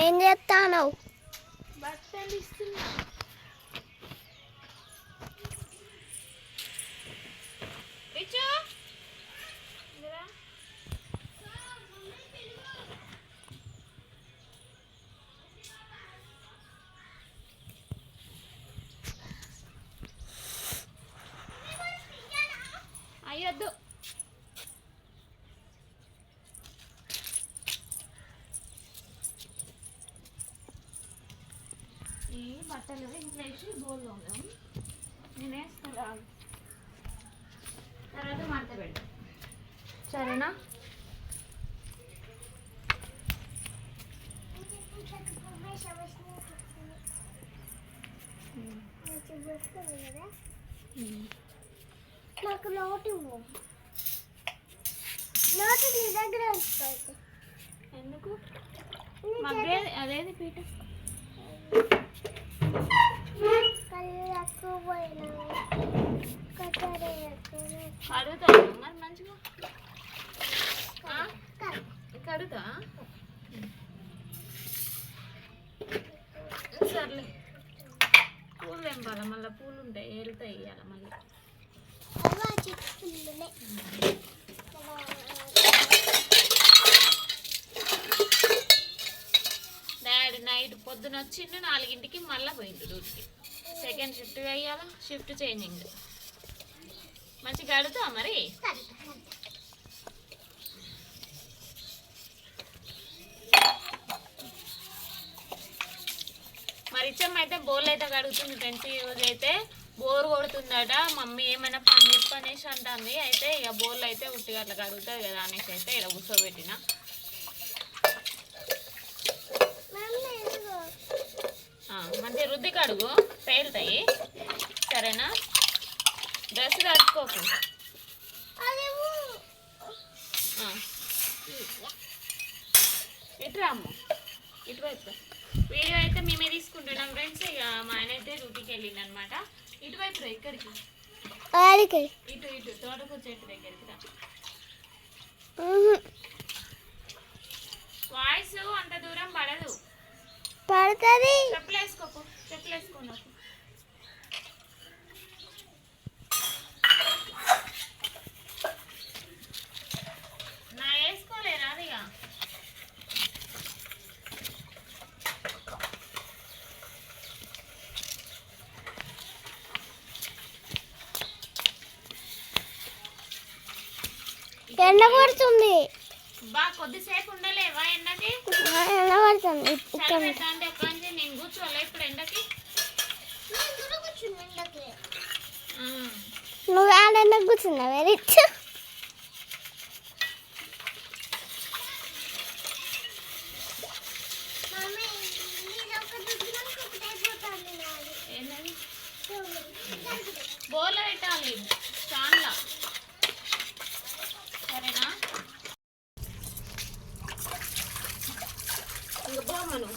ఏం చేస్తాను? బట్టలు ఇస్తున్నా. అయ్యొద్దు. ఈ బట్టలు ఇంట్లో వేసి బోల్లో ఉన్నాం. నేను వేసుకుంటా, తర్వాత మడత పెట్టు. సరేనా? నాకు నోటి నోటి నీ దగ్గర ఎందుకు? మగ్గే అదేది పీట కడుగుతా మరి మంచిగా కడుగుతా. సర్లే, పూలు తెంపాలి, మళ్ళీ పూలు ఉంటాయి వెళ్తాయి ఇవ్వాలి మళ్ళీ. డాడీ నైట్ పొద్దున వచ్చిండు 4ంటికి, మళ్ళీ పోయిండు డ్యూటీకి. సెకండ్ షిఫ్ట్ అయ్యాలా, షిఫ్ట్ చేంజింగ్. మంచిగా కడుగుతా మరి. మరి ఇచ్చమ్మ అయితే బోర్లు అయితే కడుగుతుంది ఫ్రెండ్స్. ఈరోజు అయితే బోర్ కొడుతుందట, మమ్మీ ఏమైనా పని చెప్పు అనేసి అంటుంది. అయితే ఇక బోర్లు అయితే ఉట్టిగా అట్లా కడుగుతుంది కదా అనేసి అయితే ఇలా కూర్చోబెట్టిన. మంచిగా రుద్ది కడుగు, పేలుతాయి. సరేనా? డ్రెస్ కట్టుకోకు. ఇటురా అమ్మ, ఇటువైపు. వీడియో అయితే మేమే తీసుకుంటున్నాం ఫ్రెండ్స్. ఇక మా ఆయన అయితే డ్యూటీకి వెళ్ళింది అనమాట. ఇటువైపు రా, ఇక్కడికి ఇటు ఇటు తోటకూర చెట్టు దగ్గరికి రా. వాయిస్ అంత దూరం పడదు. పడుతుంది. చెప్పులు వేసుకోకు, చెప్పులు వేసుకోకు. నా వేసుకోలేరా అదిగా. ఎండ పడుతుంది. బా కొద్దిసేపు ఉండలేవా ఎండకి? ఎండ పడుతుంది. అంటే ఒక నేను కూర్చోలే ఇప్పుడు ఎండకి. నువ్వు ఆడ ఎండకు కూర్చున్నావు. రిచ్ బోర్లో పెట్టాలి చాలా. సరేనా? ఇంక బొమ్మను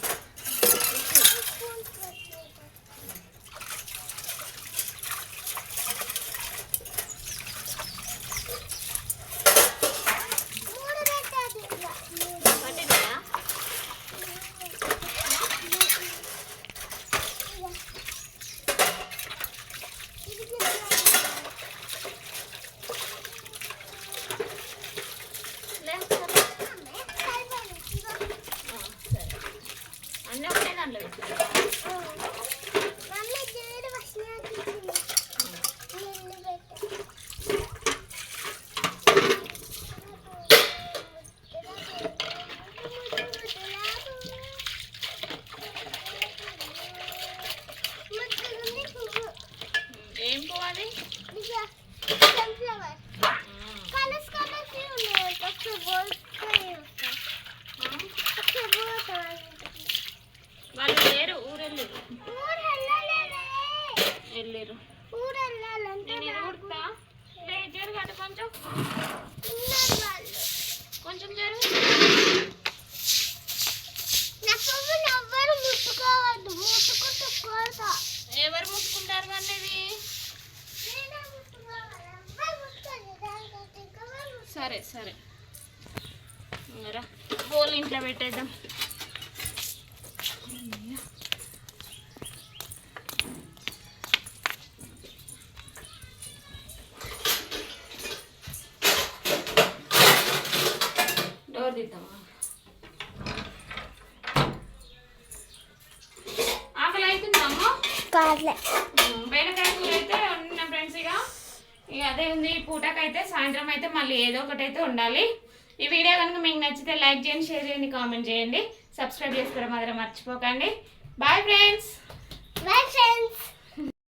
అన్నీ ఒకటే దాంట్లో పెట్టాలి. ఏం పోవాలి? వాళ్ళు లేరు, ఊరెళ్ళారు. నేను ఇది కుడతా. జరుగు అటు కొంచెం, కొంచెం జరుగు. ఎవరు ముట్టుకుంటారు అనేది? సరే సరే, బోల్ ఇంట్లో పెట్టేద్దాం. డోర్ తీద్దామా? ఆకలి అవుతుందమ్మా? కాట్లే బెండకాయ కూర అయితే వండిన ఫ్రెండ్స్. ఇక అదే ఉంది ఈ పూటకైతే. సాయంత్రం అయితే మళ్ళీ ఏదో ఒకటి అయితే ఉండాలి. ఈ వీడియో కనుక మీకు నచ్చితే లైక్ చేయండి, షేర్ చేయండి, కామెంట్ చేయండి, సబ్స్క్రైబ్ చేసుకోవడం మాత్రం మర్చిపోకండి. Bye friends. Bye friends.